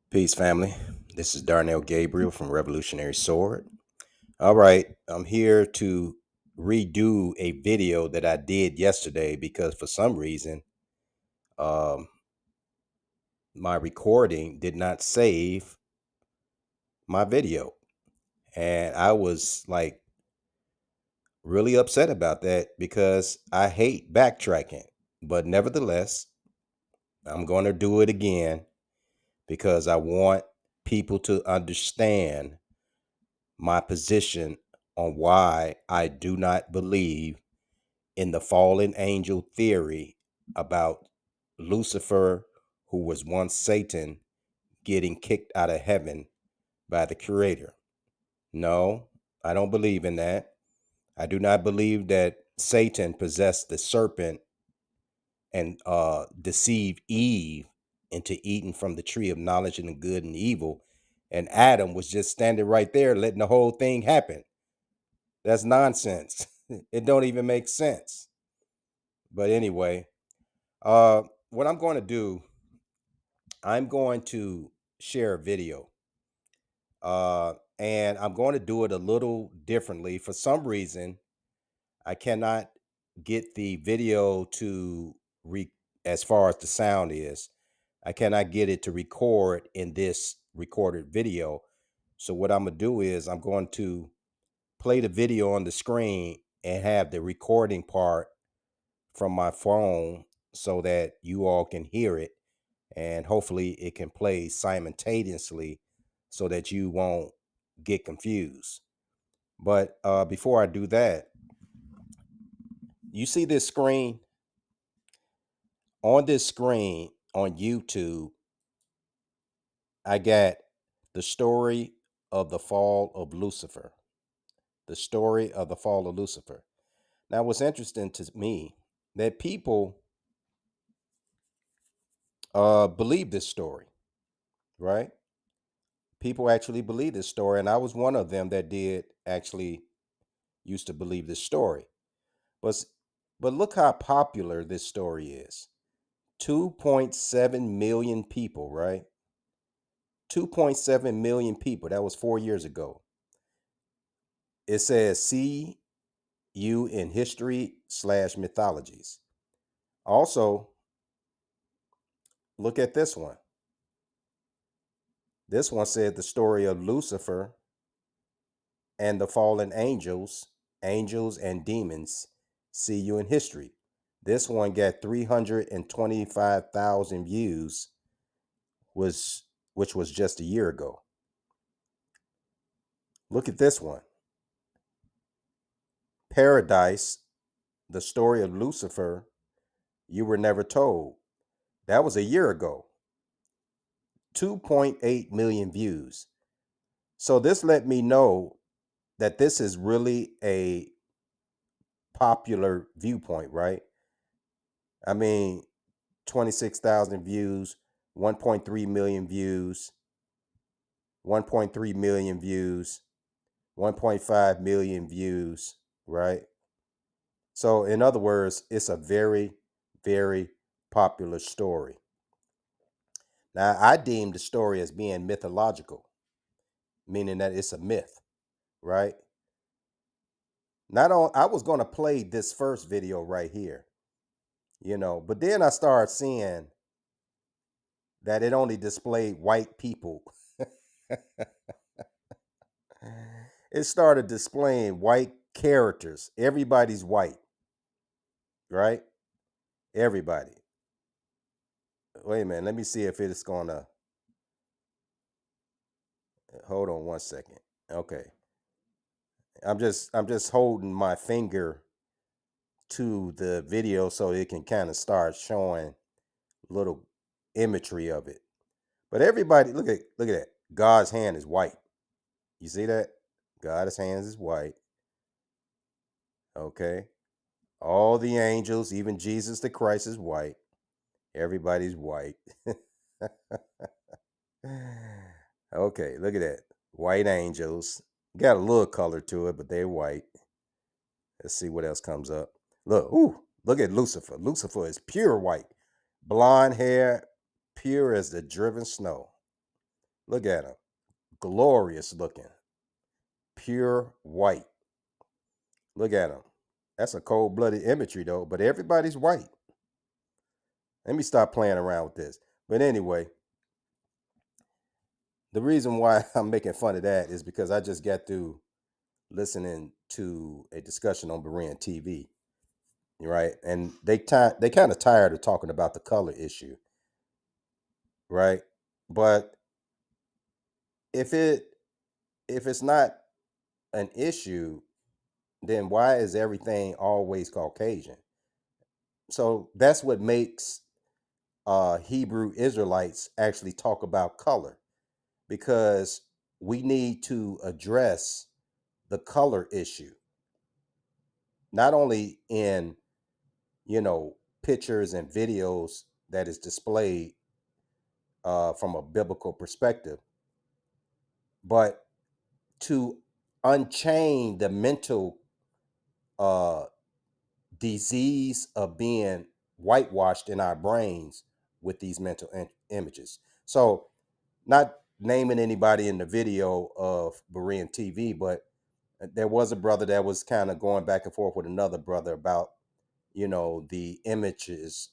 Peace, family. This is Darnell Gabriel from Revolutionary Sword. All right, I'm here to redo a video that I did yesterday because for some reason, um, my recording did not save my video. And I was like really upset about that because I hate backtracking. But nevertheless, I'm going to do it again because I want people to understand my position on why I do not believe in the fallen angel theory about Lucifer, who was once Satan, getting kicked out of heaven by the Creator. No, I don't believe in that. I do not believe that Satan possessed the serpent and deceived Eve into eating from the tree of knowledge and good and evil. And Adam was just standing right there letting the whole thing happen. That's nonsense. It don't even make sense. But anyway, what I'm going to do, I'm going to share a video, and I'm going to do it a little differently. For some reason, I cannot get the video to as far as the sound is. I cannot get it to record in this recorded video. So what I'm gonna do is I'm going to play the video on the screen and have the recording part from my phone so that you all can hear it, and hopefully it can play simultaneously so that you won't get confused. But before I do that, you see this screen? On this screen on YouTube, I got the story of the fall of Lucifer. The story of the fall of Lucifer. Now, what's interesting to me that people believe this story, right? People actually believe this story, and I was one of them that did actually used to believe this story. But but look how popular this story is. 2.7 million people, right? 2.7 million people. That was 4 years ago. It says see you in history/mythologies. Also, look at this one. This one said the story of Lucifer and the fallen angels, angels and demons. See you in history. This one got 325,000 views, was which was just a year ago. Look at this one. Paradise, the story of Lucifer, you were never told. That was a year ago. 2.8 million views. So this let me know that this is really a popular viewpoint, right? I mean, 26,000 views, 1.3 million views, 1.3 million views, 1.5 million views, right? So, in other words, it's a very, very popular story. Now, I deem the story as being mythological, meaning that it's a myth, right? Not on, I was going to play this first video right here, but then I started seeing that it only displayed white people. It started displaying white characters. Everybody's white, right? Everybody. Wait a minute. Let me see if it's gonna. Hold on one second. Okay. I'm just holding my finger to the video so it can kind of start showing little imagery of it. But everybody, look at that. God's hand is white. You see that? God's hands is white. Okay. All the angels, even Jesus the Christ is white. Everybody's white. Okay, look at that. White angels. Got a little color to it, but they're white. Let's see what else comes up. Look at Lucifer. Lucifer is pure white. Blonde hair, pure as the driven snow. Look at them. Glorious looking. Pure white. Look at them. That's a cold-blooded imagery though, but everybody's white. Let me stop playing around with this. But anyway, the reason why I'm making fun of that is because I just got through listening to a discussion on Berean TV, right? And they kind of tired of talking about the color issue, right? But if it if it's not an issue, then why is everything always Caucasian? So that's what makes Hebrew Israelites actually talk about color, because we need to address the color issue, not only in, pictures and videos that is displayed from a biblical perspective, but to unchain the mental uh, disease of being whitewashed in our brains with these mental images. So, not naming anybody in the video of Berean TV, but there was a brother that was kind of going back and forth with another brother about, the images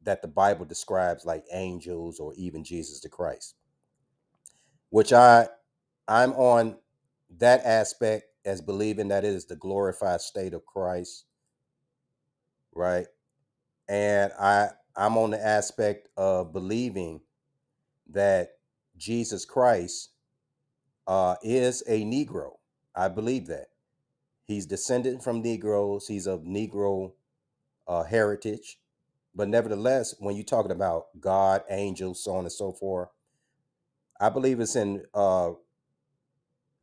that the Bible describes, like angels or even Jesus the Christ, which I'm on that aspect as believing that it is the glorified state of Christ, right? And I'm on the aspect of believing that Jesus Christ is a Negro. I believe that he's descended from Negroes. He's of Negro heritage. But nevertheless, when you're talking about God, angels, so on and so forth, I believe it's in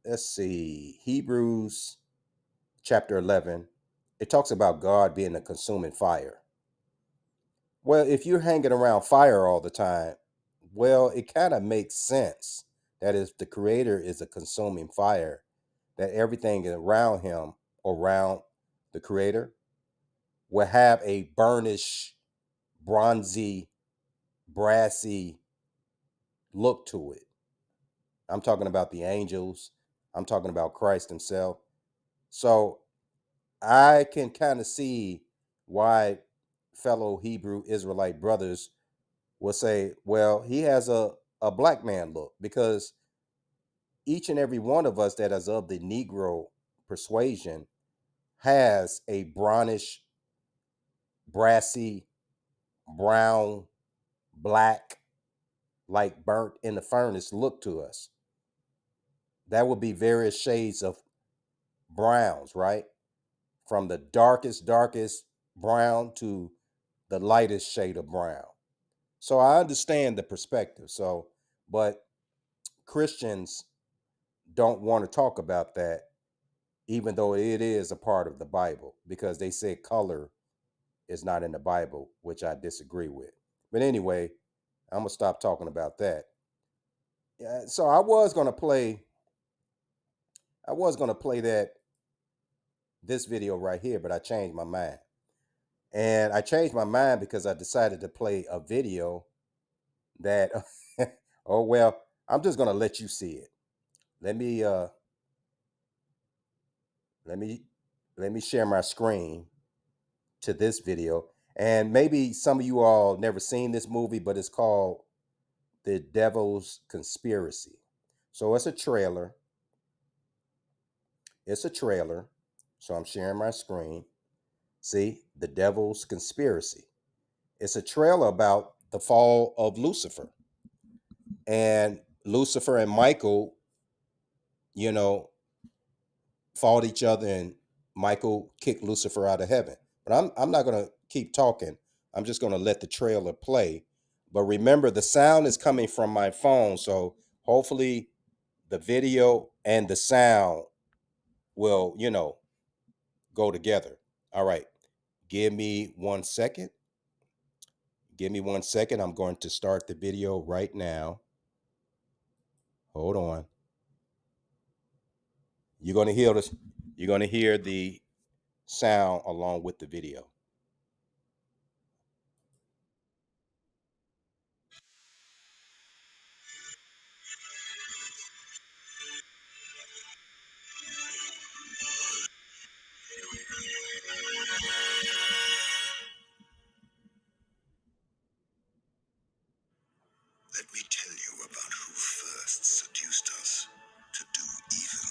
let's see, Hebrews chapter 11. It talks about God being a consuming fire. Well, if you're hanging around fire all the time, well, it kind of makes sense that if the creator is a consuming fire, that everything around him, around the creator, will have a burnish, bronzy, brassy look to it. I'm talking about the angels. I'm talking about Christ himself. So I can kind of see why fellow Hebrew Israelite brothers will say, well, he has a black man look, because each and every one of us that is of the Negro persuasion has a brownish, brassy, brown, black, like burnt in the furnace look to us. That would be various shades of browns, right? From the darkest brown to the lightest shade of brown. So I understand the perspective. So, but Christians don't want to talk about that, even though it is a part of the Bible, because they say color is not in the Bible, which I disagree with. But anyway, I'm gonna stop talking about that. Yeah, so I was gonna play that this video right here, but I changed my mind. And I changed my mind because I decided to play a video that oh well, I'm just gonna let you see it. Let me let me let me share my screen to this video. And maybe some of you all never seen this movie, but it's called The Devil's Conspiracy. So it's a trailer. It's a trailer. So I'm sharing my screen. See, The Devil's Conspiracy. It's a trailer about the fall of Lucifer. And Lucifer and Michael, you know, fought each other, and Michael kicked Lucifer out of heaven. But I'm not gonna keep talking. I'm just gonna let the trailer play. But remember, the sound is coming from my phone, so hopefully the video and the sound will, go together. All right. Give me 1 second. Give me 1 second. I'm going to start the video right now. Hold on. You're gonna hear this. You're gonna hear the sound along with the video. Let me tell you about who first seduced us to do evil.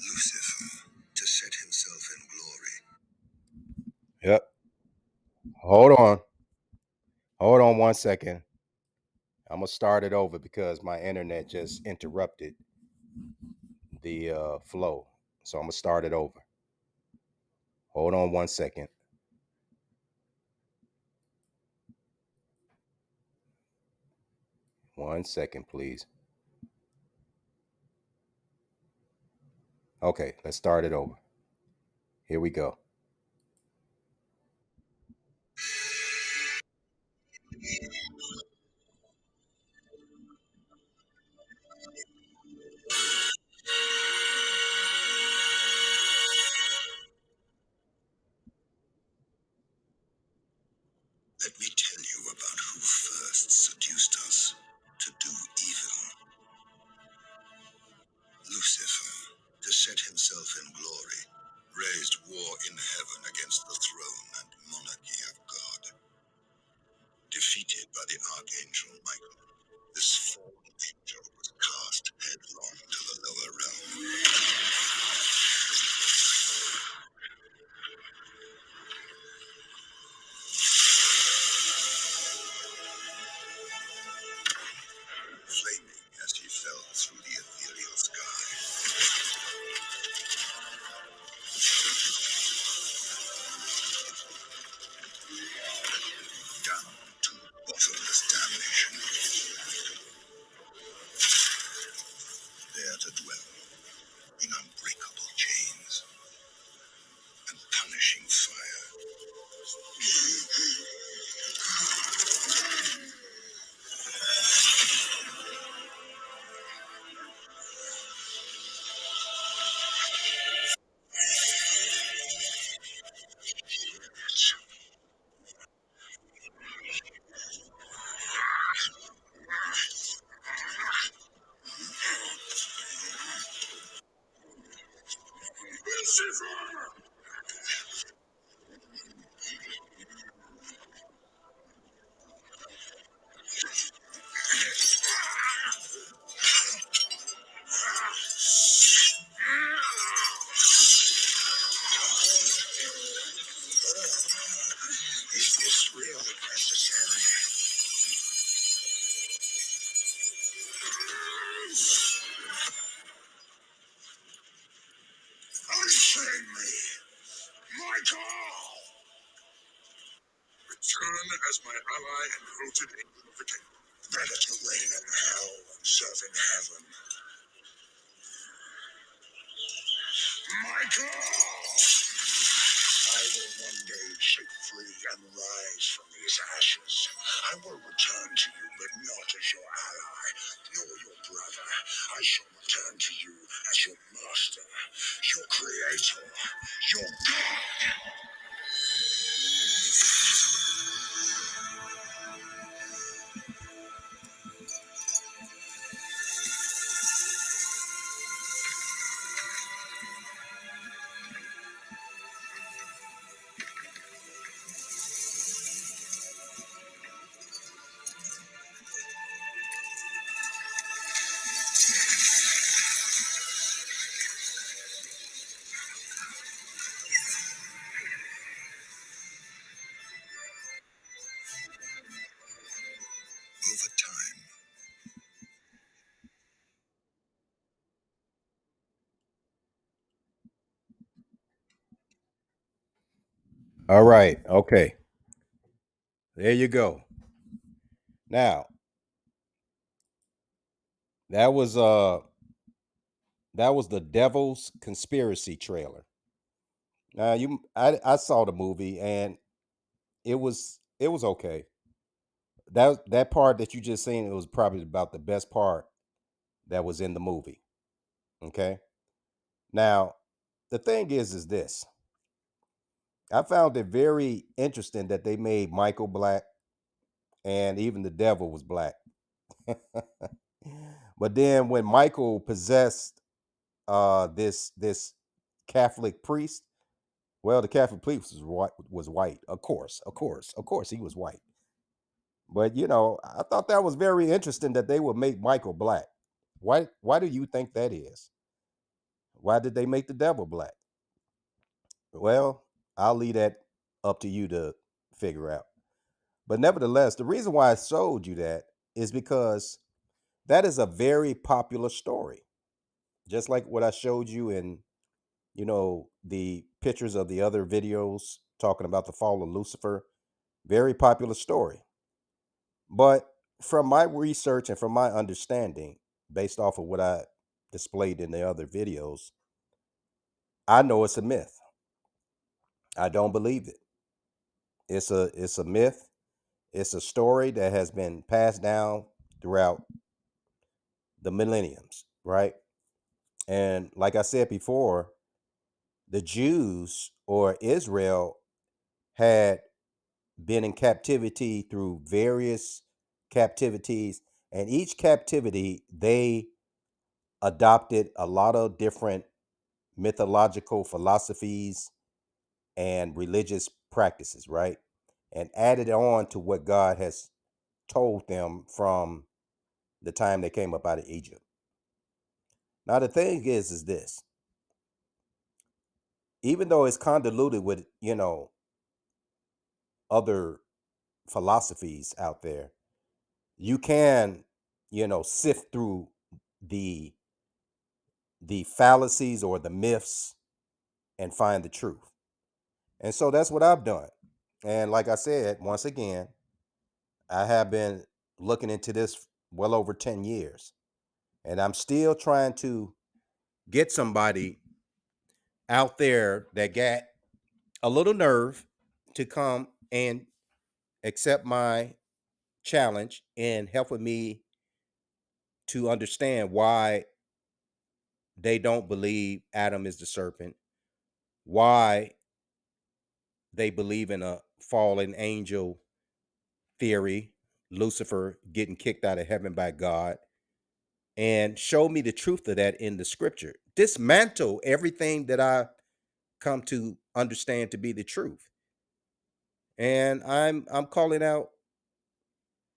Lucifer, to set himself in glory. Yep. Hold on. Hold on 1 second. I'm gonna start it over because my internet just interrupted the flow. So I'm gonna start it over. Hold on 1 second. 1 second, please. Okay, let's start it over. Here we go. Let me tell you about who first seduced us to do evil. Lucifer, to set himself in glory, raised war in heaven against the throne and monarchy of God. Defeated by the archangel Michael, this fallen angel was cast headlong to the lower realm. Flaming as he fell through the ethereal sky. Down to bottomless damnation. There to dwell in unbreakable chains and punishing fire. Lucifer! Is this really necessary? Unchain me! Michael! Return as my ally and voted angel of the kingdom. Better to reign in hell than serve in heaven. Michael! I will one day shake free and rise from these ashes. I will return to you, but not as your ally, nor your brother. I shall return to you as your master, your creator, your God. Over time. All right. Okay. There you go. Now, that was uh that was the Devil's Conspiracy trailer. Now I saw the movie and it was okay. That part that you just seen, it was probably about the best part that was in the movie. Okay. Now, the thing is this. I found it very interesting that they made Michael black and even the devil was black. But then when Michael possessed this Catholic priest, well, the Catholic priest was white, of course, he was white. But I thought that was very interesting that they would make Michael black. Why do you think that is? Why did they make the devil black? Well, I'll leave that up to you to figure out. But nevertheless, the reason why I showed you that is because that is a very popular story. Just like what I showed you in, the pictures of the other videos talking about the fall of Lucifer. Very popular story. But from my research and from my understanding, based off of what I displayed in the other videos, I know it's a myth. I don't believe it. It's a myth. It's a story that has been passed down throughout the millenniums, right? And like I said before, the Jews or Israel had been in captivity through various captivities, and each captivity they adopted a lot of different mythological philosophies and religious practices, right? And added on to what God has told them from the time they came up out of Egypt. Now the thing is this: even though it's convoluted with other philosophies out there, you can sift through the the fallacies or the myths and find the truth. And so that's what I've done. And like I said, once again, I have been looking into this well over 10 years. And I'm still trying to get somebody out there that got a little nerve to come and accept my challenge and help with me to understand why they don't believe Adam is the serpent, why they believe in a fallen angel theory, Lucifer getting kicked out of heaven by God, and show me the truth of that in the scripture. Dismantle everything that I come to understand to be the truth. And I'm calling out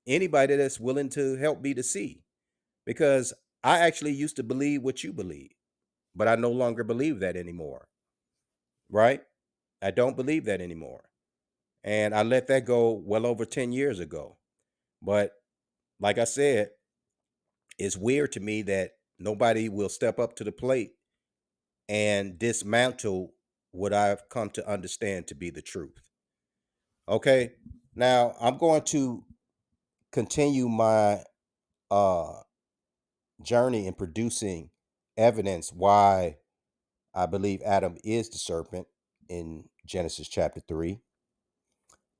anybody that's willing to help me to see, because I actually used to believe what you believe, but I no longer believe that anymore. Right? I don't believe that anymore. And I let that go well over 10 years ago. But like I said, it's weird to me that nobody will step up to the plate and dismantle what I've come to understand to be the truth. Okay. Now I'm going to continue my uh journey in producing evidence why I believe Adam is the serpent in Genesis chapter 3.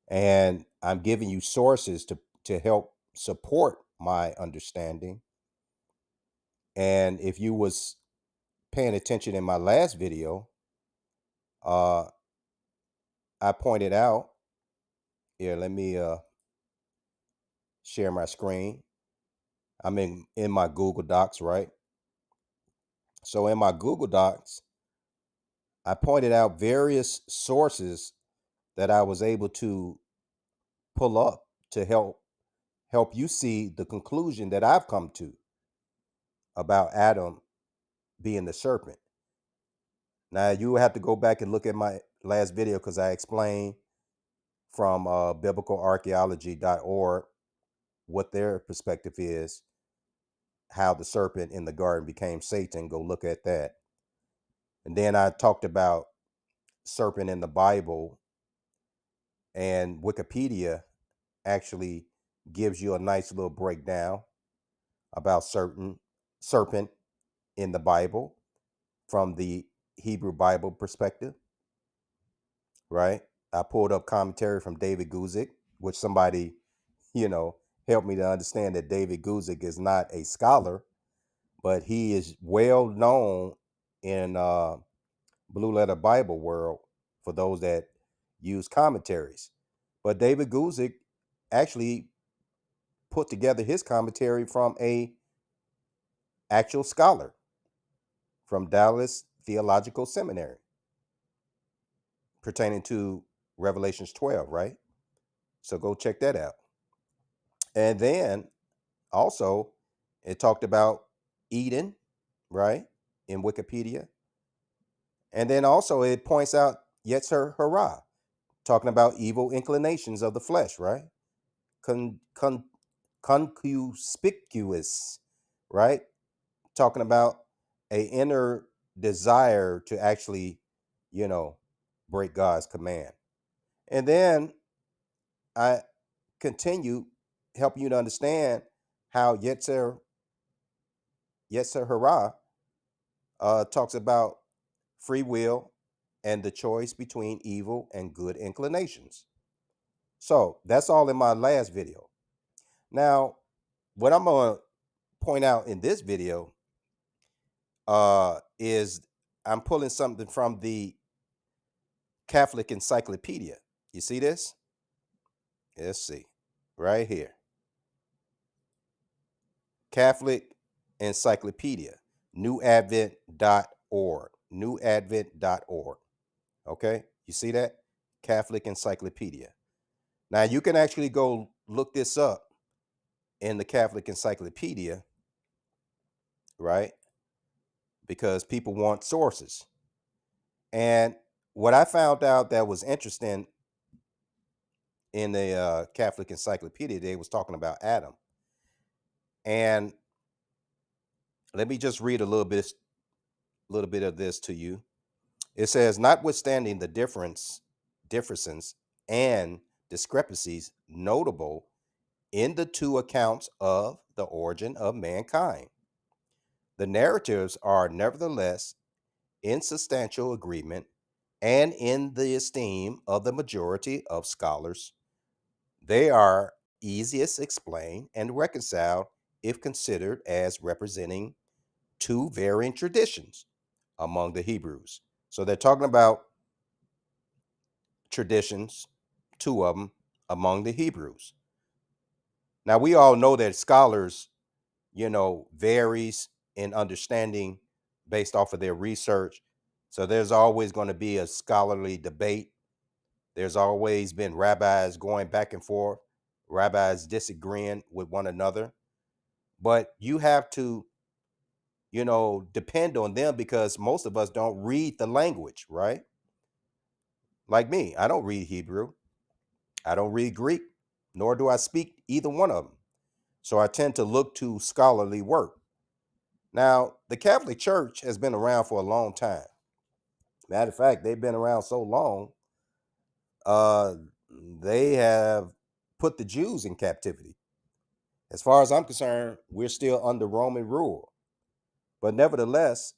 And I'm giving you sources to help support my understanding. And if you was paying attention in my last video, uh I pointed out here, let me share my screen. I'm in my Google Docs, right? So in my Google Docs, I pointed out various sources that I was able to pull up to help you see the conclusion that I've come to about Adam being the serpent. Now you have to go back and look at my last video because I explained from biblicalarchaeology.org what their perspective is, how the serpent in the garden became Satan. Go look at that. And then I talked about serpent in the Bible, and Wikipedia actually gives you a nice little breakdown about certain serpent in the Bible from the Hebrew Bible perspective, right? I pulled up commentary from David Guzik, which somebody, you know, helped me to understand that David Guzik is not a scholar, but he is well known in Blue Letter Bible world for those that use commentaries. But David Guzik actually put together his commentary from a actual scholar from Dallas Theological Seminary pertaining to Revelations 12, right? So go check that out. And then also it talked about Eden, right, in Wikipedia. And then also it points out Yetzer Hara, talking about evil inclinations of the flesh, right? Con, con, concuspicuous, right? Talking about a inner desire to actually, you know, break God's command. And then I continue helping you to understand how Yetzer Hara talks about free will and the choice between evil and good inclinations. So that's all in my last video. Now, what I'm going to point out in this video is I'm pulling something from the Catholic Encyclopedia. You see this? Let's see. Right here. Catholic Encyclopedia, newadvent.org. Newadvent.org. Okay? You see that? Catholic Encyclopedia. Now, you can actually go look this up in the Catholic Encyclopedia, right? Because people want sources. And what I found out that was interesting in the Catholic Encyclopedia, they was talking about Adam. And let me just read a little bit of this to you. It says, notwithstanding the differences and discrepancies notable in the two accounts of the origin of mankind, the narratives are nevertheless in substantial agreement and in the esteem of the majority of scholars. They are easiest explained and reconciled if considered as representing two varying traditions among the Hebrews. So they're talking about traditions, two of them, among the Hebrews. Now we all know that scholars, varies in understanding based off of their research. So there's always going to be a scholarly debate. There's always been rabbis going back and forth, rabbis disagreeing with one another. But you have to, depend on them because most of us don't read the language, right? Like me, I don't read Hebrew. I don't read Greek, nor do I speak either one of them. So I tend to look to scholarly work. Now, the Catholic Church has been around for a long time. Matter of fact, they've been around so long, uh, they have put the Jews in captivity. As far as I'm concerned, we're still under Roman rule. But nevertheless,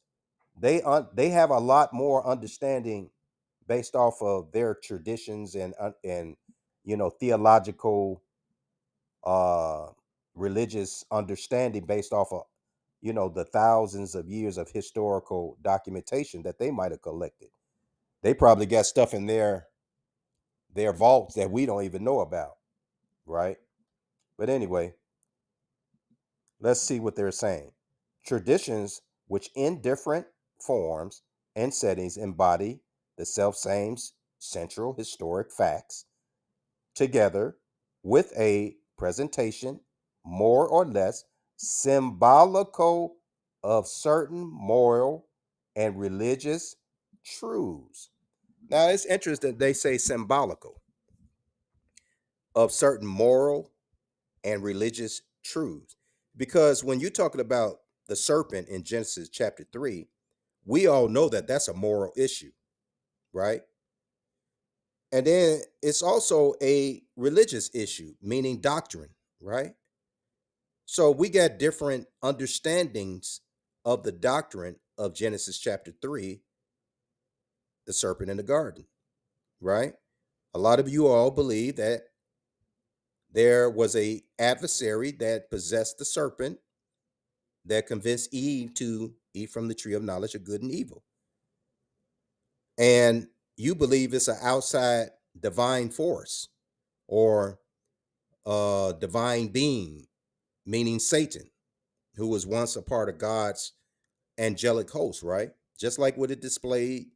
they have a lot more understanding based off of their traditions and theological uh religious understanding based off of the thousands of years of historical documentation that they might have collected. They probably got stuff in their vaults that we don't even know about, right? But anyway, let's see what they're saying. Traditions which in different forms and settings embody the self same central historic facts together with a presentation more or less symbolical of certain moral and religious truths. Now it's interesting they say symbolical of certain moral and religious truths. Because when you're talking about the serpent in Genesis chapter 3, we all know that that's a moral issue, right? And then it's also a religious issue, meaning doctrine, right? So we got different understandings of the doctrine of Genesis chapter 3, the serpent in the garden, right? A lot of you all believe that there was a adversary that possessed the serpent that convinced Eve to eat from the tree of knowledge of good and evil. And you believe it's an outside divine force or a divine being, meaning Satan, who was once a part of God's angelic host, right? Just like what it displayed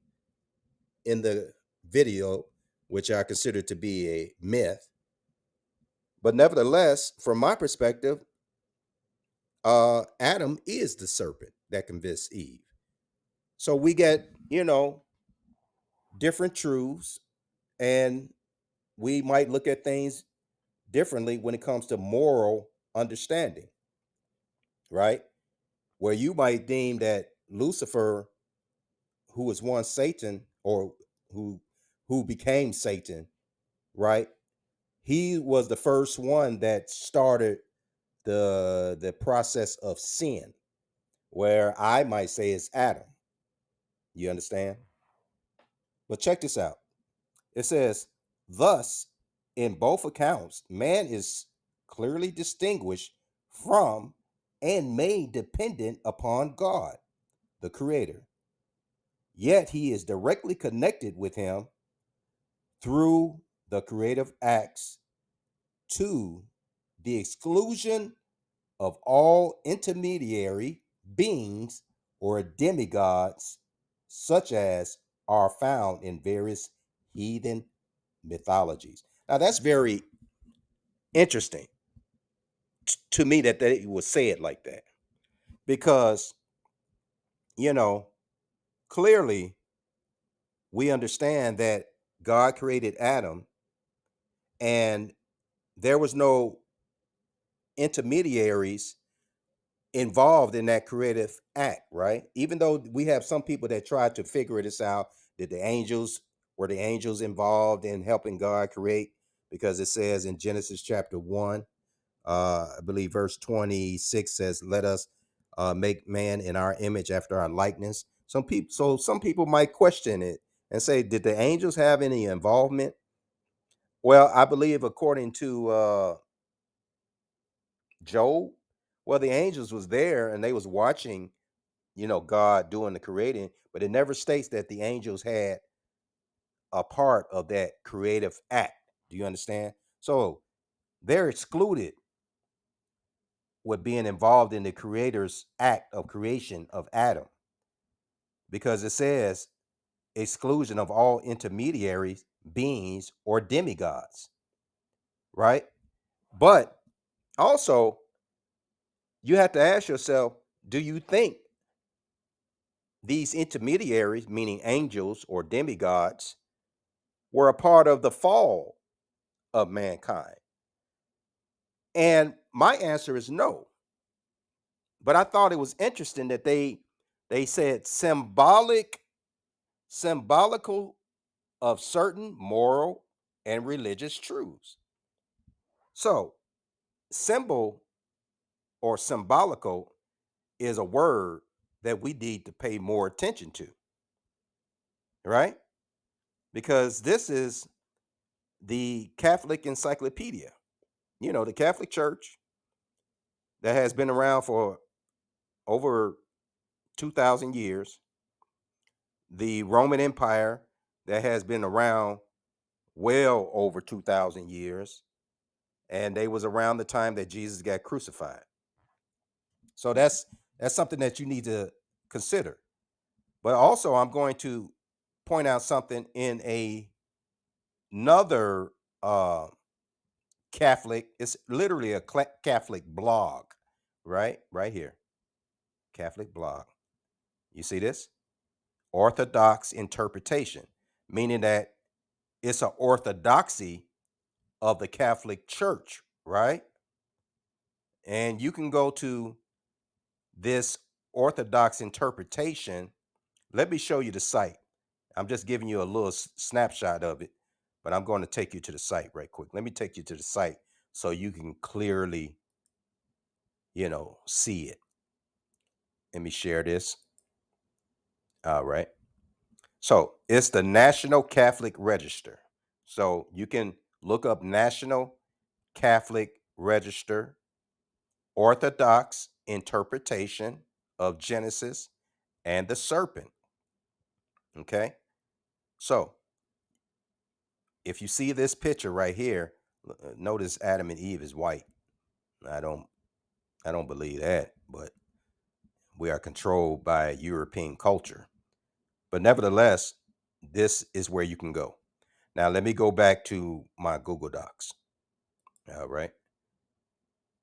in the video, which I consider to be a myth. But nevertheless, from my perspective, Adam is the serpent that convinced Eve. So we get, different truths, and we might look at things differently when it comes to moral understanding, right? Where you might deem that Lucifer, who was once Satan, or who who became Satan, right? He was the first one that started the process of sin, where I might say is Adam. You understand? But check this out. It says, thus, in both accounts, man is clearly distinguished from and made dependent upon God, the Creator. Yet he is directly connected with him through the creative acts to the exclusion of all intermediary beings or demigods, such as are found in various heathen mythologies. Now, that's very interesting to me that they would say it like that, because, you know, clearly we understand that God created Adam, and there was no intermediaries involved in that creative act, right? Even though we have some people that try to figure this out, did the angels were the angels involved in helping God create? Because it says in Genesis chapter 1, I believe verse 26 says, "Let us make man in our image after our likeness." Some people might question it and say, did the angels have any involvement? Well, I believe according to Job, well, the angels was there and they was watching, God doing the creating, but it never states that the angels had a part of that creative act. Do you understand? So they're excluded with being involved in the creator's act of creation of Adam, because it says exclusion of all intermediaries, beings, or demigods, right? But also, you have to ask yourself, do you think these intermediaries, meaning angels or demigods, were a part of the fall of mankind? And my answer is no. But I thought it was interesting that they said symbolical of certain moral and religious truths. So, symbol or symbolical is a word that we need to pay more attention to, right? Because this is the Catholic Encyclopedia, the Catholic Church that has been around for over 2,000 years, the Roman Empire that has been around well over 2,000 years, and they was around the time that Jesus got crucified. So that's something that you need to consider. But also, I'm going to point out something in another Catholic. It's literally a Catholic blog, right? Right here, Catholic blog. You see this? Orthodox interpretation, meaning that it's an orthodoxy of the Catholic Church, right? And you can go to this Orthodox interpretation. Let me show you the site. I'm just giving you a little snapshot of it, but I'm going to take you to the site right quick. Let me take you to the site so you can clearly, see it. Let me share this. All right. So it's the National Catholic Register. So you can look up National Catholic Register, Orthodox interpretation of Genesis and the serpent. Okay. So if you see this picture right here, notice Adam and Eve is white. I don't I don't believe that, but we are controlled by European culture. But nevertheless, this is where you can go. Now let me go back to my Google Docs. All right.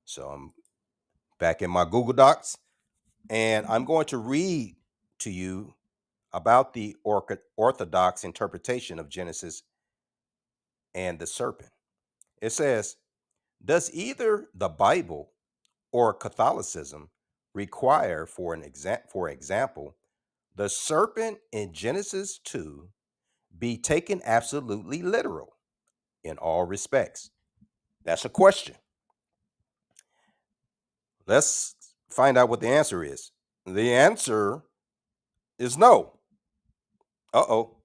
So I'm back in my Google Docs, and I'm going to read to you about the Orthodox interpretation of Genesis and the serpent. It says, does either the Bible or Catholicism require, for example, the serpent in Genesis 2 be taken absolutely literal in all respects? That's a question. Let's find out what the answer is. The answer is no. Uh-oh.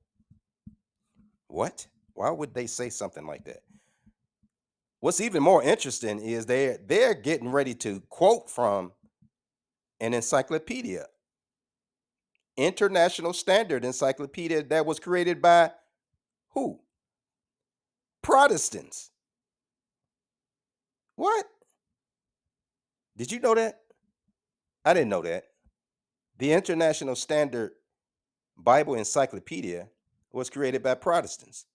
What? Why would they say something like that? What's even more interesting is they're getting ready to quote from an encyclopedia, international standard encyclopedia that was created by who? Protestants. What? Did you know that? I didn't know that. The International Standard Bible Encyclopedia was created by Protestants.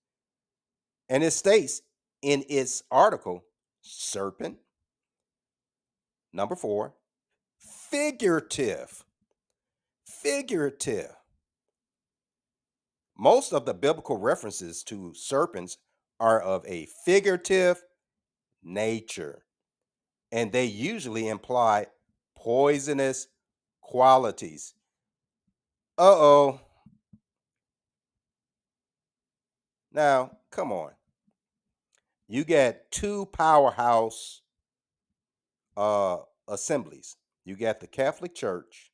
And it states in its article, serpent, number 4, figurative. Figurative. Most of the biblical references to serpents are of a figurative nature, and they usually imply poisonous qualities. Uh-oh. Now, come on. You get two powerhouse uh assemblies. You got the Catholic Church,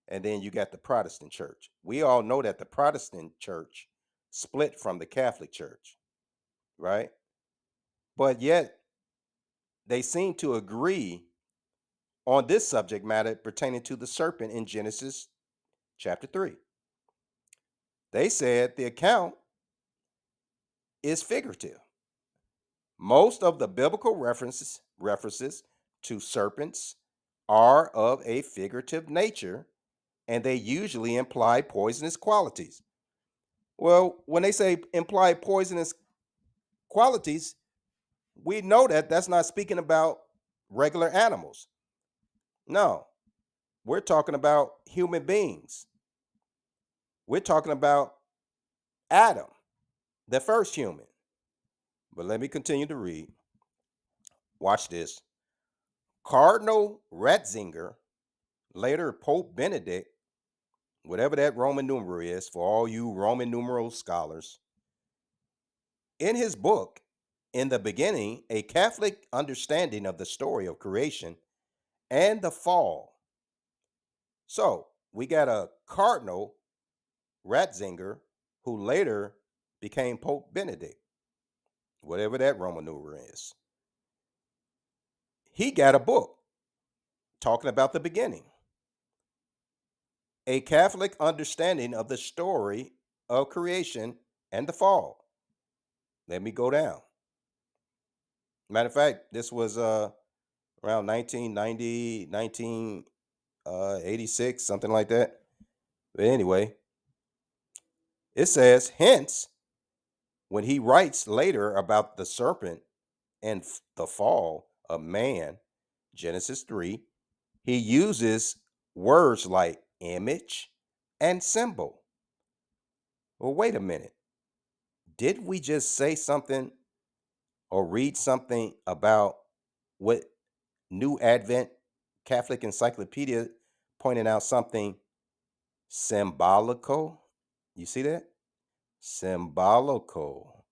and then you got the Protestant Church. We all know that the Protestant Church split from the Catholic Church, right? But yet they seem to agree on this subject matter pertaining to the serpent in Genesis chapter 3. They said the account is figurative. Most of the biblical references to serpents are of a figurative nature, and they usually imply poisonous qualities. Well, when they say imply poisonous qualities, we know that that's not speaking about regular animals. No, we're talking about human beings. We're talking about Adam, the first human. But let me continue to read. Watch this. Cardinal Ratzinger, later Pope Benedict, whatever that Roman numeral is for all you Roman numeral scholars, in his book, In the Beginning, a Catholic Understanding of the Story of Creation and the Fall. So we got a Cardinal Ratzinger who later became Pope Benedict, whatever that Roman numeral is. He got a book talking about the beginning, a Catholic understanding of the story of creation and the fall. Let me go down. Matter of fact, this was around 1990, 1986, something like that. But anyway, it says, hence, when he writes later about the serpent and the fall of man, Genesis 3, he uses words like image and symbol. Well, wait a minute. Did we just say something or read something about what New Advent Catholic Encyclopedia pointing out something symbolical? You see that? Symbolical.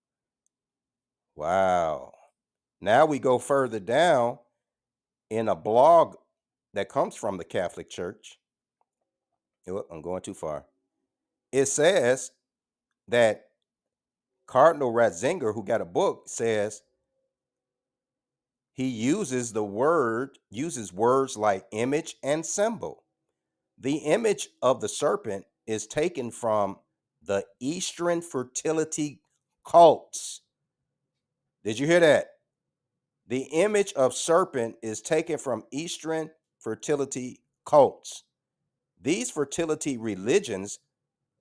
Wow. Now we go further down in a blog that comes from the Catholic Church. Oh, I'm going too far. It says that Cardinal Ratzinger, who got a book, says he uses words like image and symbol. The image of the serpent is taken from the Eastern fertility cults. Did you hear that? The image of serpent is taken from Eastern fertility cults. These fertility religions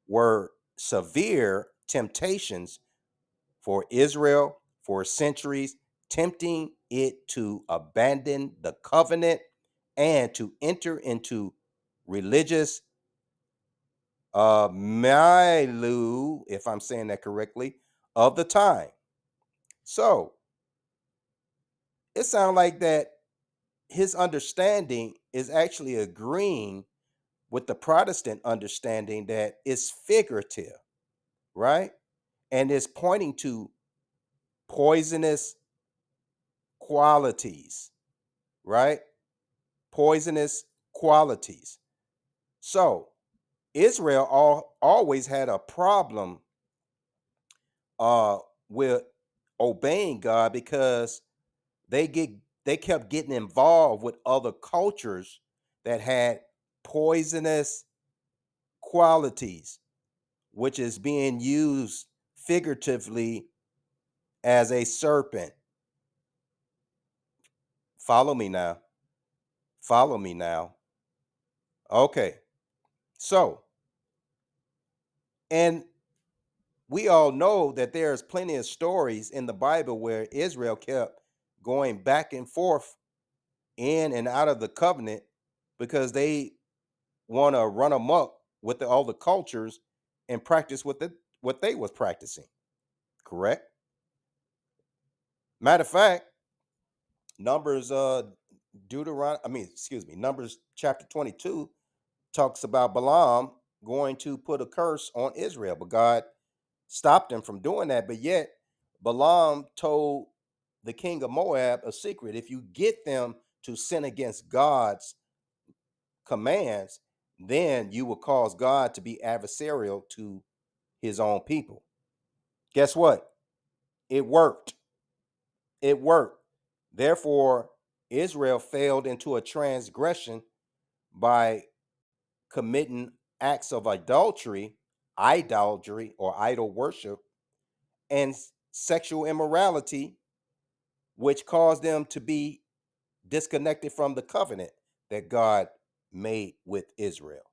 were severe temptations for Israel for centuries, tempting it to abandon the covenant and to enter into religious milieu, if I'm saying that correctly, of the time. So it sounds like that his understanding is actually agreeing with the Protestant understanding that it's figurative, right? And is pointing to poisonous qualities, right? Poisonous qualities. So Israel always had a problem uh, with obeying God because they get they kept getting involved with other cultures that had poisonous qualities, which is being used figuratively as a serpent. Follow me now. Follow me now. Okay. So, and we all know that there's plenty of stories in the Bible where Israel kept going back and forth in and out of the covenant because they want to run amok with all the cultures and practice what they was practicing. Correct? Matter of fact, Numbers Numbers chapter 22 talks about Balaam going to put a curse on Israel, but God stopped him from doing that. But yet Balaam told the king of Moab a secret. If you get them to sin against God's commands, then you will cause God to be adversarial to his own people. Guess what? It worked. It worked. Therefore, Israel failed into a transgression by committing acts of idolatry or idol worship, and sexual immorality, which caused them to be disconnected from the covenant that God made with Israel.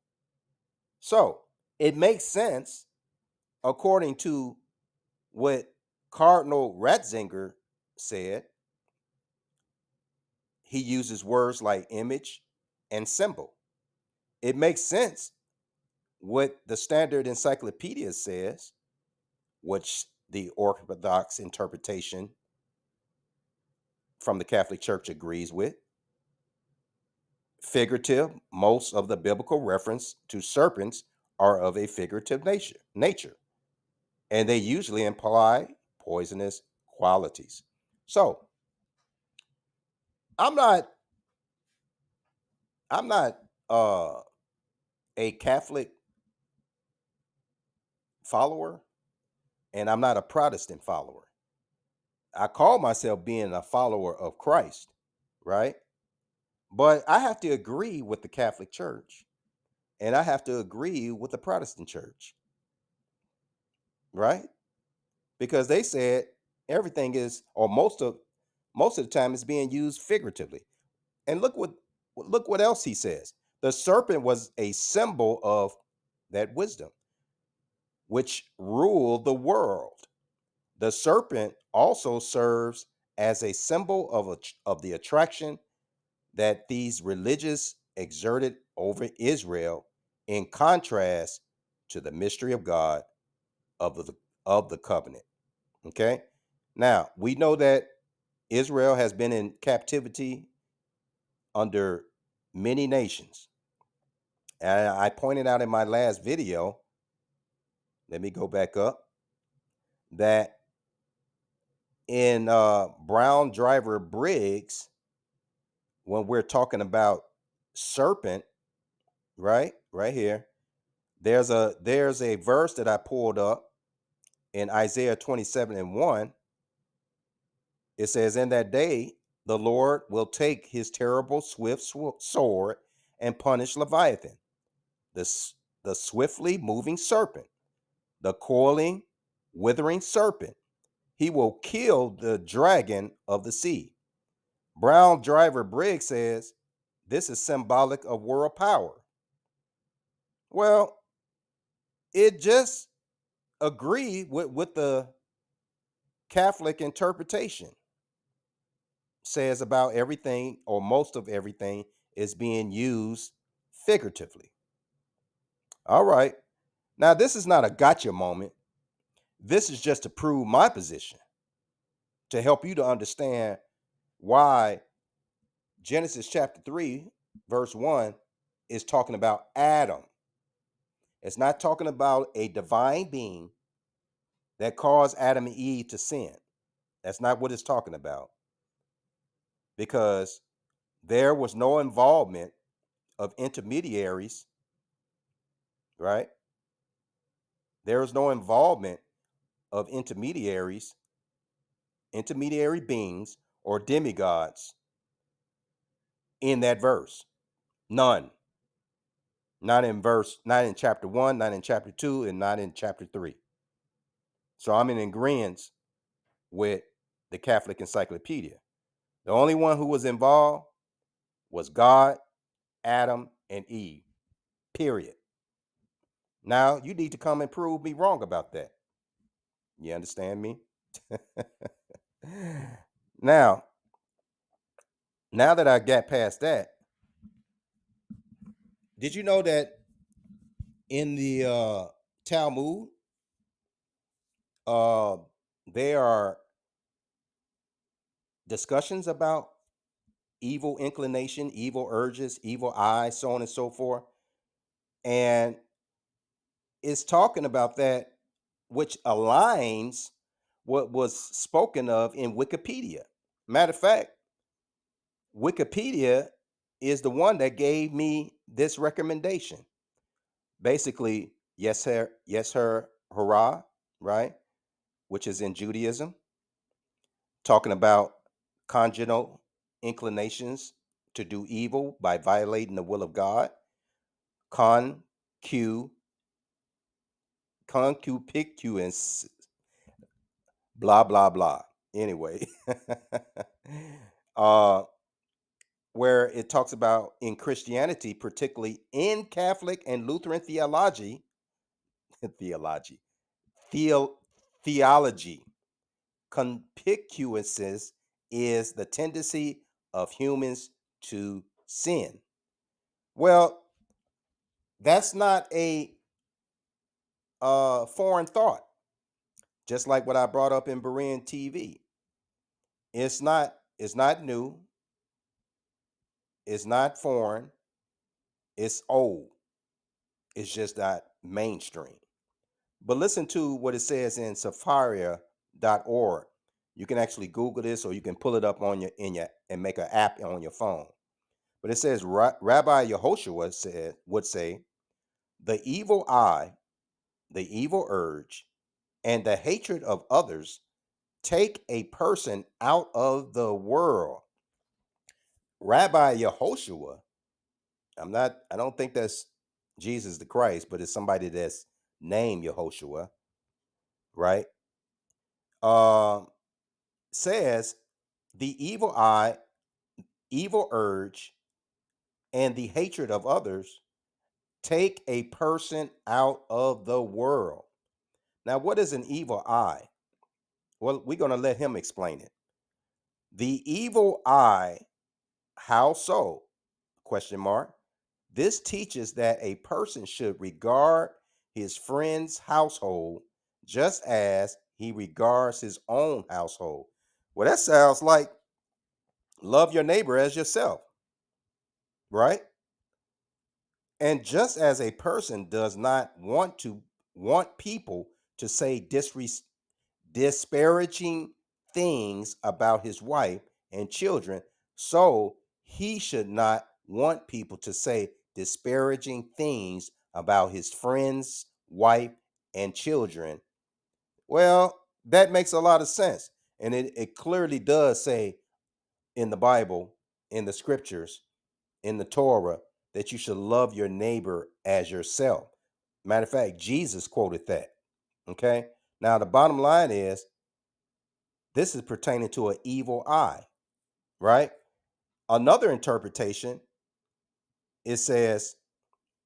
So it makes sense, according to what Cardinal Ratzinger said. He uses words like image and symbol. It makes sense what the Standard Encyclopedia says, which the Orthodox interpretation from the Catholic Church agrees with. Figurative, most of the biblical reference to serpents are of a figurative nature, and they usually imply poisonous qualities. So I'm not I'm not uh, a Catholic follower, and I'm not a Protestant follower. I call myself being a follower of Christ, right? But I have to agree with the Catholic Church, and I have to agree with the Protestant Church, right? Because they said everything is, or most of the time, is being used figuratively. And look what else he says. The serpent was a symbol of that wisdom which ruled the world. The serpent also serves as a symbol of the attraction that these religious exerted over Israel, in contrast to the mystery of God of the covenant. Okay? Now, we know that Israel has been in captivity under many nations. And I pointed out in my last video, let me go back up, that in Brown Driver Briggs, when we're talking about serpent, right here, there's a verse that I pulled up in Isaiah 27:1. It says, "In that day, the Lord will take his terrible swift sword and punish Leviathan, the, the swiftly moving serpent, the coiling, withering serpent. He will kill the dragon of the sea." Brown Driver Briggs says this is symbolic of world power. Well, it just agreed with the Catholic interpretation. says about everything, or most of everything, is being used figuratively. All right. Now, this is not a gotcha moment. This is just to prove my position, to help you to understand why Genesis chapter 3, verse 1 is talking about Adam. It's not talking about a divine being that caused Adam and Eve to sin. That's not what it's talking about, because there was no involvement of intermediaries, right? There was no involvement of intermediary beings, or demigods in that verse. None. Not in chapter 1, not in chapter 2, and not in chapter 3. So I'm in agreement with the Catholic Encyclopedia. The only one who was involved was God, Adam, and Eve. Period. Now you need to come and prove me wrong about that. You understand me? now, now that I got past that, did you know that in the Talmud, uh, there are discussions about evil inclination, evil urges, evil eyes, so on and so forth, and it's talking about that, which aligns what was spoken of in Wikipedia. Matter of fact, Wikipedia is the one that gave me this recommendation. Basically, yes, her, hurrah, right? Which is in Judaism, talking about congenital inclinations to do evil by violating the will of God. Concu, concupiscence, blah blah blah. Anyway, uh, where it talks about in Christianity, particularly in Catholic and Lutheran theology, theology, theo, theology, concupiscence is the tendency of humans to sin. Well, that's not a foreign thought. Just like what I brought up in Berean TV, it's not new, it's not foreign, it's old. It's just not mainstream. But listen to what it says in Sapphire.org. You can actually Google this, or you can pull it up on your in your and make an app on your phone. But it says Rabbi Yehoshua would say, the evil eye, the evil urge, and the hatred of others take a person out of the world. Rabbi Yehoshua, I don't think that's Jesus the Christ, but it's somebody that's named Yehoshua, right? Um, Says the evil eye, evil urge, and the hatred of others take a person out of the world. Now, what is an evil eye? Well, we're going to let him explain it. The evil eye, how so? Question mark. This teaches that a person should regard his friend's household just as he regards his own household. Well, that sounds like love your neighbor as yourself, right? And just as a person does not want people to say disparaging things about his wife and children, so he should not want people to say disparaging things about his friends, wife, and children. Well, that makes a lot of sense. And it clearly does say in the Bible, in the scriptures, in the Torah, that you should love your neighbor as yourself. Matter of fact, Jesus quoted that. Okay. Now, the bottom line is this is pertaining to an evil eye, right? Another interpretation, it says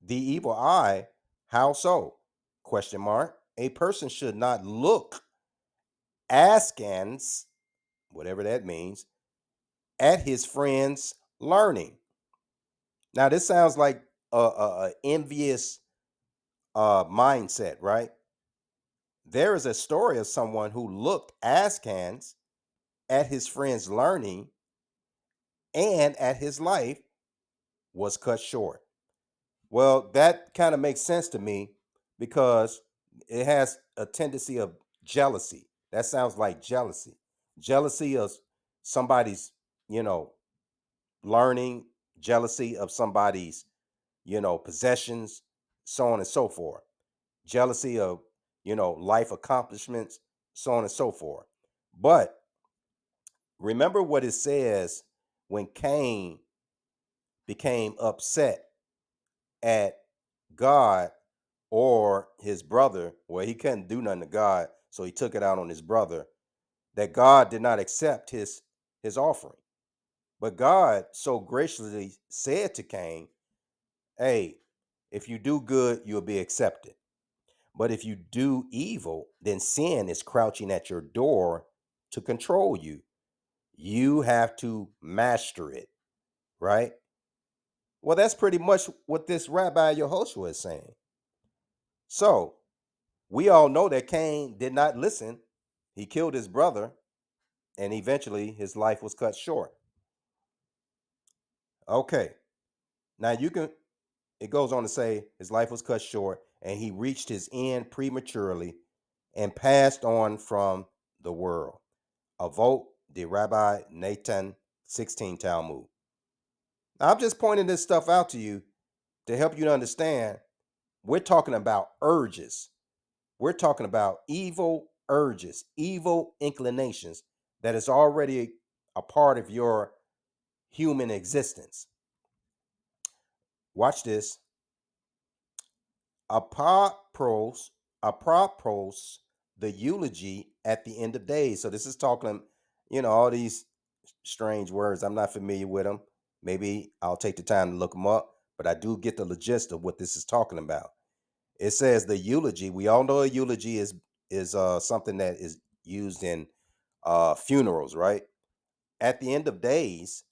the evil eye, how so? Question mark. A person should not look askance, whatever that means, at his friend's learning. Now, this sounds like a envious mindset, right? There is a story of someone who looked askance at his friend's learning and at his life was cut short. Well, that kind of makes sense to me because it has a tendency of jealousy. That sounds like jealousy. Jealousy of somebody's, you know, learning, jealousy of somebody's, possessions, so on and so forth. Jealousy of, life accomplishments, so on and so forth. But remember what it says when Cain became upset at God or his brother. Well, he couldn't do nothing to God, so he took it out on his brother. That God did not accept his offering. But God so graciously said to Cain, "Hey, if you do good, you'll be accepted. But if you do evil, then sin is crouching at your door to control you. You have to master it." Right? Well, that's pretty much what this Rabbi Yehoshua is saying. So we all know that Cain did not listen. He killed his brother, and eventually his life was cut short. Okay. Now it goes on to say his life was cut short, and he reached his end prematurely and passed on from the world. Avot the Rabbi Nathan 16 Talmud. Now, I'm just pointing this stuff out to you to help you to understand we're talking about urges. We're talking about evil urges, evil inclinations that is already a part of your human existence. Watch this. Apropos, apropos the eulogy at the end of days. So this is talking, all these strange words. I'm not familiar with them. Maybe I'll take the time to look them up, but I do get the gist of what this is talking about. It says the eulogy. We all know a eulogy is something that is used in funerals, right? At the end of days,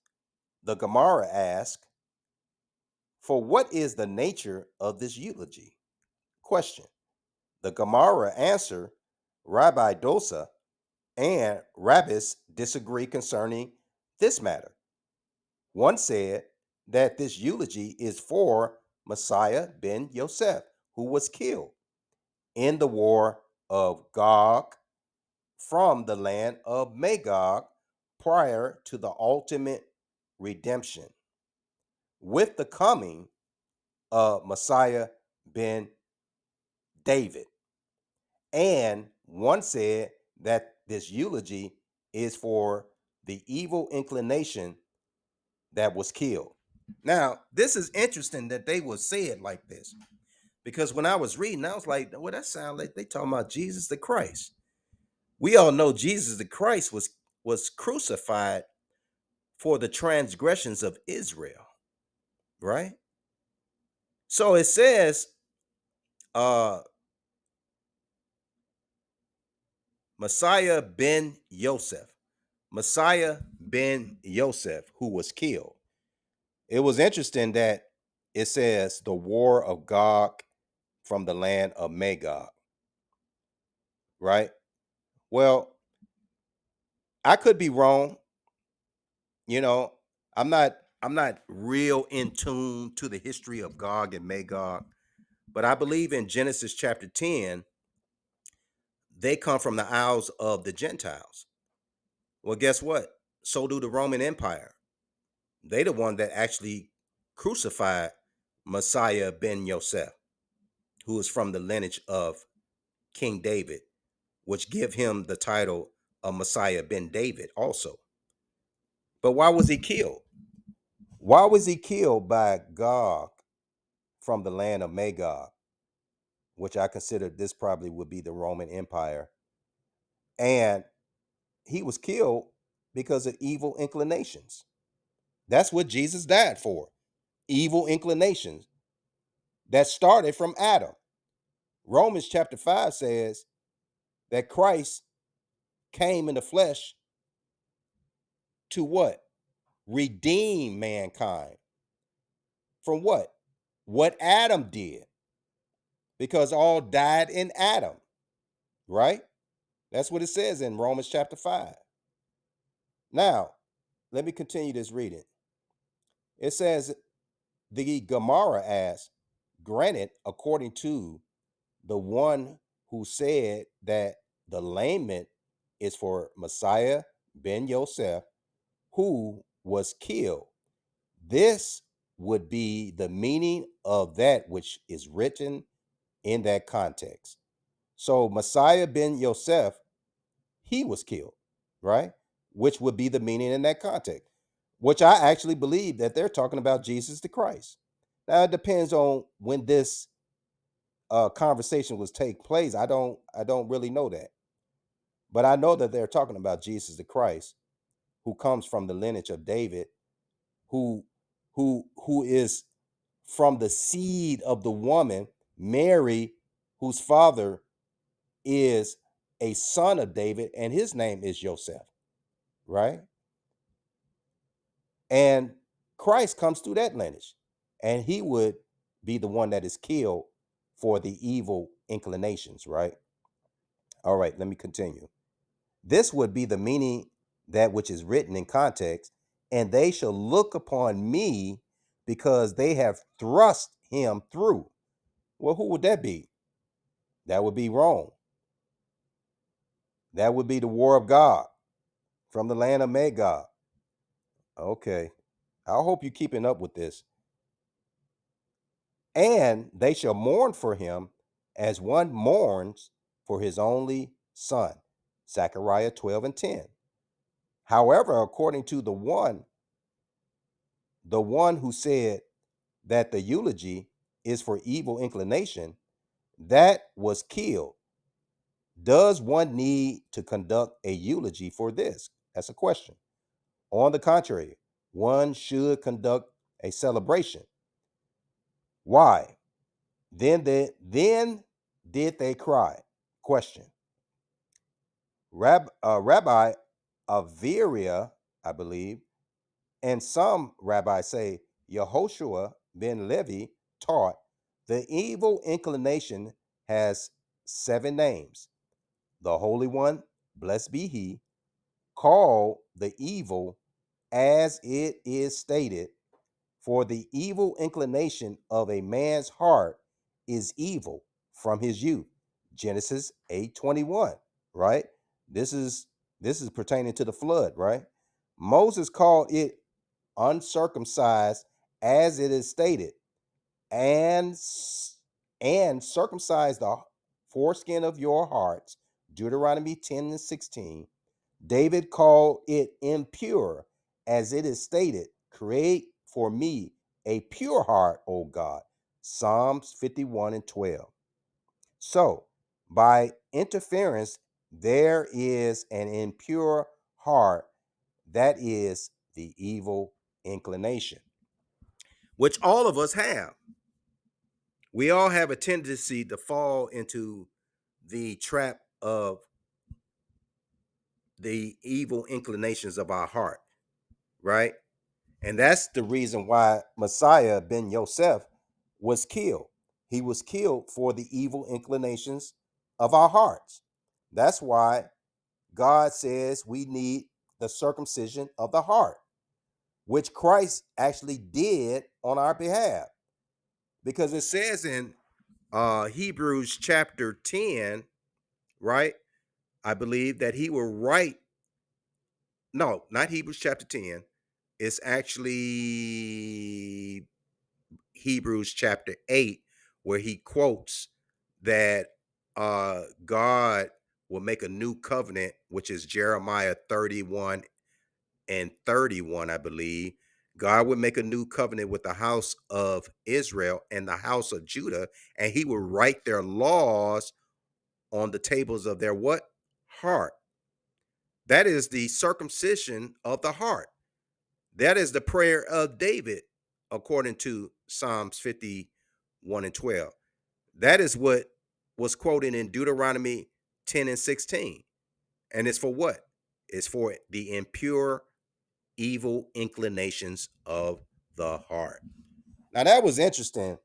the Gemara asks, "For what is the nature of this eulogy?" Question. The Gemara answer, Rabbi Dosa and Rabbis disagree concerning this matter. One said that this eulogy is for Messiah ben Yosef, who was killed in the war of Gog from the land of Magog prior to the ultimate redemption with the coming of Messiah ben David. And one said that this eulogy is for the evil inclination that was killed. Now, this is interesting that they would say it like this, because when I was reading, I was like, well, that sounds like they talking about Jesus the Christ. We all know Jesus the Christ was crucified for the transgressions of Israel, right? So it says, uh, Messiah ben Yosef, Messiah ben Yosef, who was killed. It was interesting that it says the war of Gog from the land of Magog, right? Well, I could be wrong. You know, I'm not real in tune to the history of Gog and Magog, but I believe in Genesis chapter 10, they come from the Isles of the Gentiles. Well, guess what? So do the Roman Empire. They the one that actually crucified Messiah ben Yosef, who is from the lineage of King David, which give him the title of Messiah ben David also. But why was he killed? Why was he killed by Gog from the land of Magog, which I consider this probably would be the Roman Empire? And he was killed because of evil inclinations. That's what Jesus died for. Evil inclinations that started from Adam. Romans chapter 5 says that Christ came in the flesh to what? redeem mankind from what? What Adam did, because all died in Adam, right? That's what it says in Romans chapter 5. Now, let me continue this reading. It says, the Gemara asks, granted, according to the one who said that the lament is for Messiah ben Yosef, who was killed. This would be the meaning of that which is written in that context. So Messiah ben Yosef, he was killed, right? Which would be the meaning in that context, which I actually believe that they're talking about Jesus the Christ. Now it depends on when this conversation was take place. I don't really know that, but I know that they're talking about Jesus the Christ, who comes from the lineage of David, who who is from the seed of the woman Mary, whose father is a son of David, and his name is Joseph, right? And Christ comes through that lineage, and he would be the one that is killed for the evil inclinations, right? All right, let me continue. This would be the meaning that which is written in context, and they shall look upon me because they have thrust him through. Well, who would that be? That would be Rome. That would be the war of God from the land of Magog. Okay. I hope you're keeping up with this. And they shall mourn for him as one mourns for his only son. Zechariah 12 and 10. However, according to the one who said that the eulogy is for evil inclination, that was killed. Does one need to conduct a eulogy for this? That's a question. On the contrary, one should conduct a celebration. Why? Then did they cry? Question. Rabbi Averia, I believe, and some rabbis say Yehoshua ben Levi taught the evil inclination has 7 names. The Holy One, blessed be he, called the evil as it is stated, for the evil inclination of a man's heart is evil from his youth. Genesis 8:21, right? This is pertaining to the flood, right? Moses called it uncircumcised as it is stated, and circumcise the foreskin of your hearts. Deuteronomy 10 and 16. David called it impure, as it is stated, create for me a pure heart, O God. Psalms 51 and 12. So, by interference, there is an impure heart, that is the evil inclination, which all of us have. We all have a tendency to fall into the trap of the evil inclinations of our heart, right? And that's the reason why Messiah ben Yosef was killed. He was killed for the evil inclinations of our hearts. That's why God says we need the circumcision of the heart, which Christ actually did on our behalf. Because it says in Hebrews chapter 10, right? I believe that he will write, no, not Hebrews chapter 10. It's actually Hebrews chapter 8, where he quotes that God will make a new covenant, which is Jeremiah 31 and 31, I believe. God would make a new covenant with the house of Israel and the house of Judah, and he will write their laws on the tables of their what? Heart. That is the circumcision of the heart. That is the prayer of David, according to Psalms 51 and 12. That is what was quoted in Deuteronomy 10 and 16. And it's for what? It's for the impure, evil inclinations of the heart. Now that was interesting.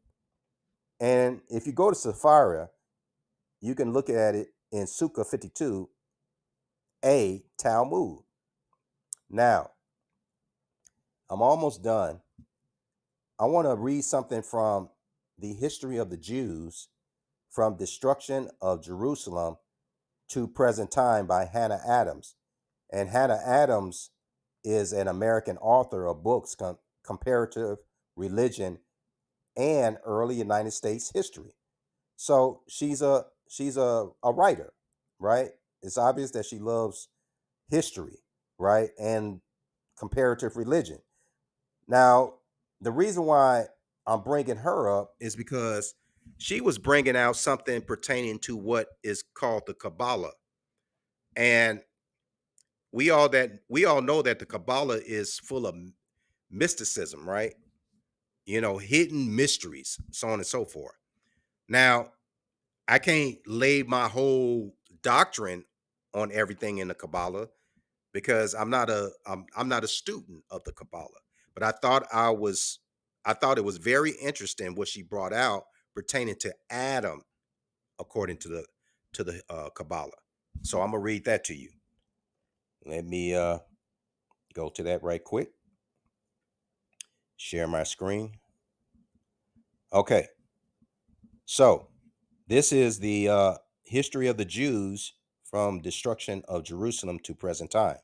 And if you go to Sapphira, you can look at it in Sukkah 52a Talmud. Now, I'm almost done. I want to read something from the history of the Jews from destruction of Jerusalem to present time by Hannah Adams. And Hannah Adams is an American author of books comparative religion and early United States history. So she's a writer, right? It's obvious that she loves history, right? And comparative religion. Now, the reason why I'm bringing her up is because she was bringing out something pertaining to what is called the Kabbalah. And we all know that the Kabbalah is full of mysticism, right? Hidden mysteries, so on and so forth. Now, I can't lay my whole doctrine on everything in the Kabbalah because I'm not a student of the Kabbalah. But I thought it was very interesting what she brought out pertaining to Adam according to the Kabbalah. So I'm gonna read that to you. Let me go to that right quick. Share my screen. Okay. So this is the history of the Jews from destruction of Jerusalem to present time.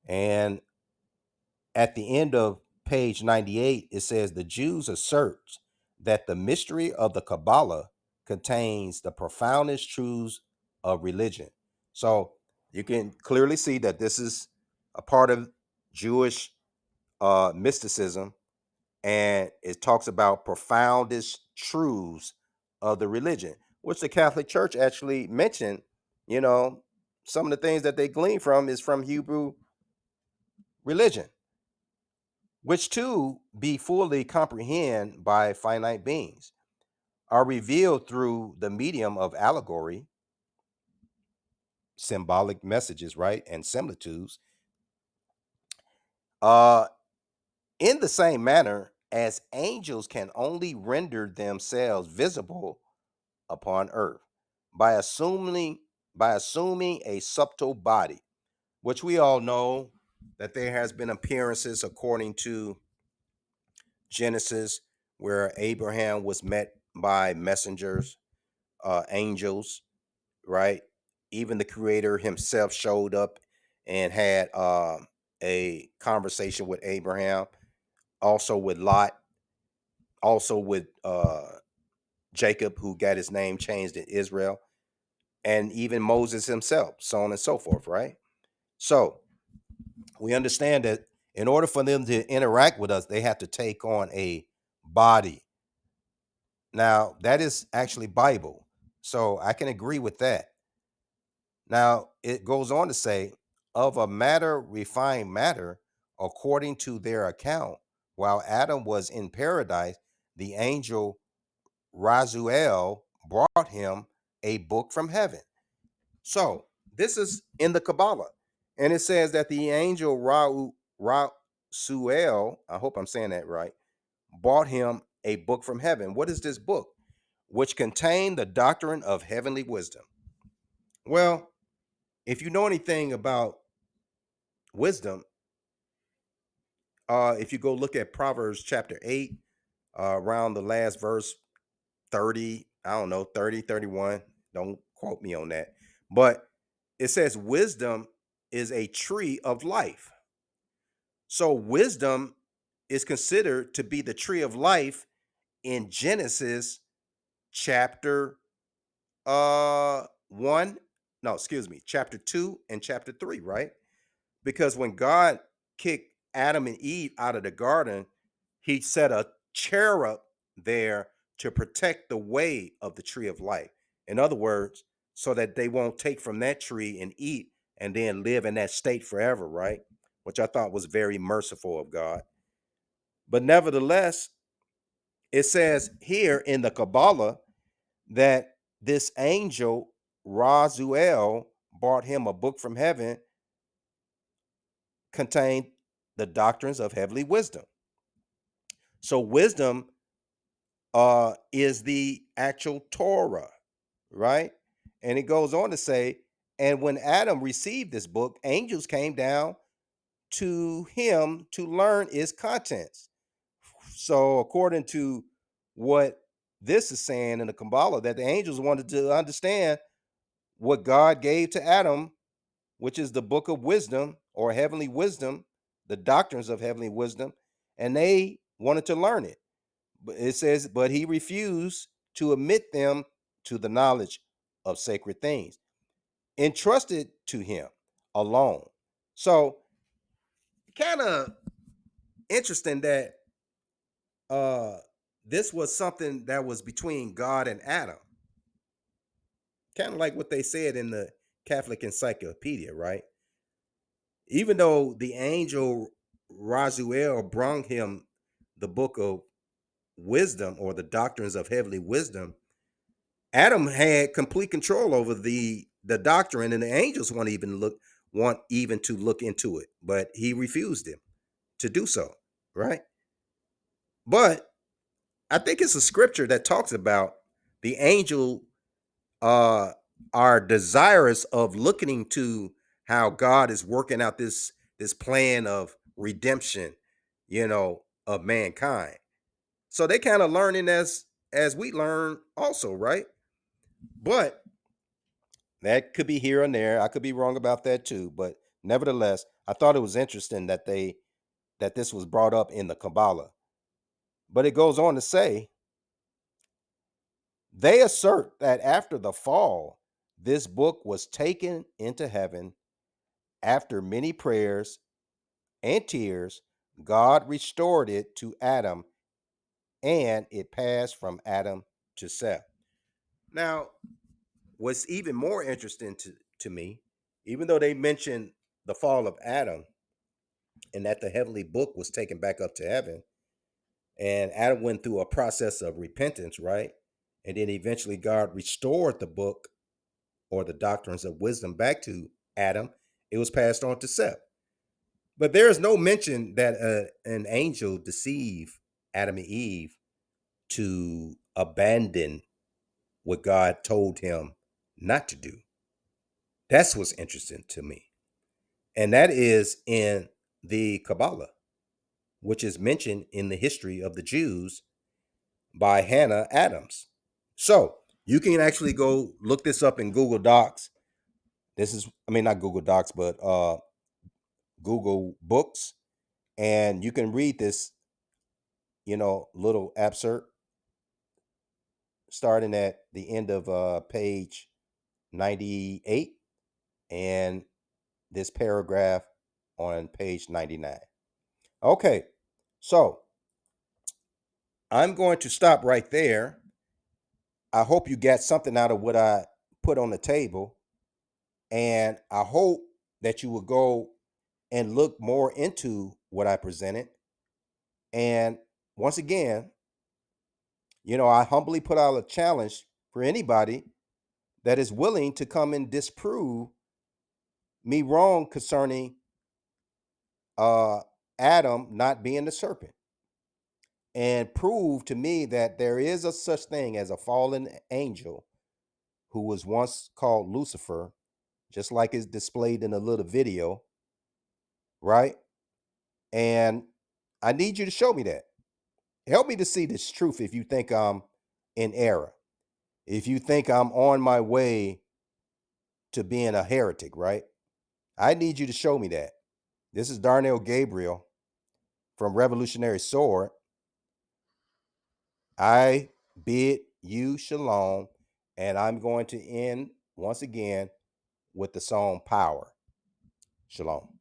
And at the end of page 98, it says the Jews assert that the mystery of the Kabbalah contains the profoundest truths of religion. So you can clearly see that this is a part of Jewish mysticism, and it talks about profoundest truths of the religion, which the Catholic Church actually mentioned. You know, some of the things that they glean from is from Hebrew religion, which to be fully comprehend by finite beings are revealed through the medium of allegory, symbolic messages, right, and similitudes, uh, in the same manner as angels can only render themselves visible upon earth by assuming a subtle body, which we all know that there has been appearances according to Genesis where Abraham was met by messengers, angels, right? Even the creator himself showed up and had a conversation with Abraham, also with Lot, also with Jacob, who got his name changed in Israel, and even Moses himself, so on and so forth, right? So we understand that in order for them to interact with us, they have to take on a body. Now, that is actually Bible. So I can agree with that. Now, it goes on to say, of a matter refined matter, according to their account, while Adam was in paradise, the angel Razuel brought him a book from heaven. So this is in the Kabbalah. And it says that the angel Rasuel, I hope I'm saying that right, brought him a book from heaven. What is this book? Which contained the doctrine of heavenly wisdom. Well, if you know anything about wisdom, if you go look at Proverbs chapter 8, around the last verse, 30, I don't know, 30, 31, don't quote me on that. But it says wisdom is a tree of life. So wisdom is considered to be the tree of life in Genesis chapter 1, no, excuse me, chapter 2 and chapter 3, right? Because when God kicked Adam and Eve out of the garden, he set a cherub there to protect the way of the tree of life. In other words, so that they won't take from that tree and eat and then live in that state forever, right? Which I thought was very merciful of God. But nevertheless, it says here in the Kabbalah that this angel, Razuel, brought him a book from heaven contained the doctrines of heavenly wisdom. So wisdom is the actual Torah, right? And it goes on to say, and when Adam received this book, angels came down to him to learn its contents. So, according to what this is saying in the Kabbalah, that the angels wanted to understand what God gave to Adam, which is the book of wisdom or heavenly wisdom, the doctrines of heavenly wisdom, and they wanted to learn it. But it says, but he refused to admit them to the knowledge of sacred things, entrusted to him alone. So, kind of interesting that uh this was something that was between God and Adam. Kind of like what they said in the Catholic Encyclopedia, right? Even though the angel Razuel brought him the book of wisdom or the doctrines of heavenly wisdom, Adam had complete control over the doctrine, and the angels want even to look into it, but he refused him to do so, right? But I think it's a scripture that talks about the angel uh are desirous of looking into how God is working out this plan of redemption, of mankind. So they kind of learning as we learn also, right? But that could be here and there. I could be wrong about that too, but nevertheless, I thought it was interesting that this was brought up in the Kabbalah. But it goes on to say, they assert that after the fall, this book was taken into heaven. After many prayers and tears, God restored it to Adam, and it passed from Adam to Seth. Now, what's even more interesting to me, even though they mentioned the fall of Adam and that the heavenly book was taken back up to heaven, and Adam went through a process of repentance, right? And then eventually God restored the book or the doctrines of wisdom back to Adam. It was passed on to Seth. But there is no mention that an angel deceived Adam and Eve to abandon what God told him not to do. That's what's interesting to me. And that is in the Kabbalah, which is mentioned in the history of the Jews by Hannah Adams. So you can actually go look this up in Google Docs. I mean, not Google Docs, but Google Books. And you can read this, little excerpt starting at the end of page 98 and this paragraph on page 99. Okay, so I'm going to stop right there. I hope you got something out of what I put on the table, and I hope that you will go and look more into what I presented. And once again, I humbly put out a challenge for anybody that is willing to come and disprove me wrong concerning uh, Adam not being the serpent, and prove to me that there is a such thing as a fallen angel who was once called Lucifer, just like is displayed in a little video, right? And I need you to show me that. Help me to see this truth if you think I'm in error. If you think I'm on my way to being a heretic, right? I need you to show me that. This is Darnell Gabriel from Revolutionary Sword. I bid you shalom, and I'm going to end once again with the song Power. Shalom.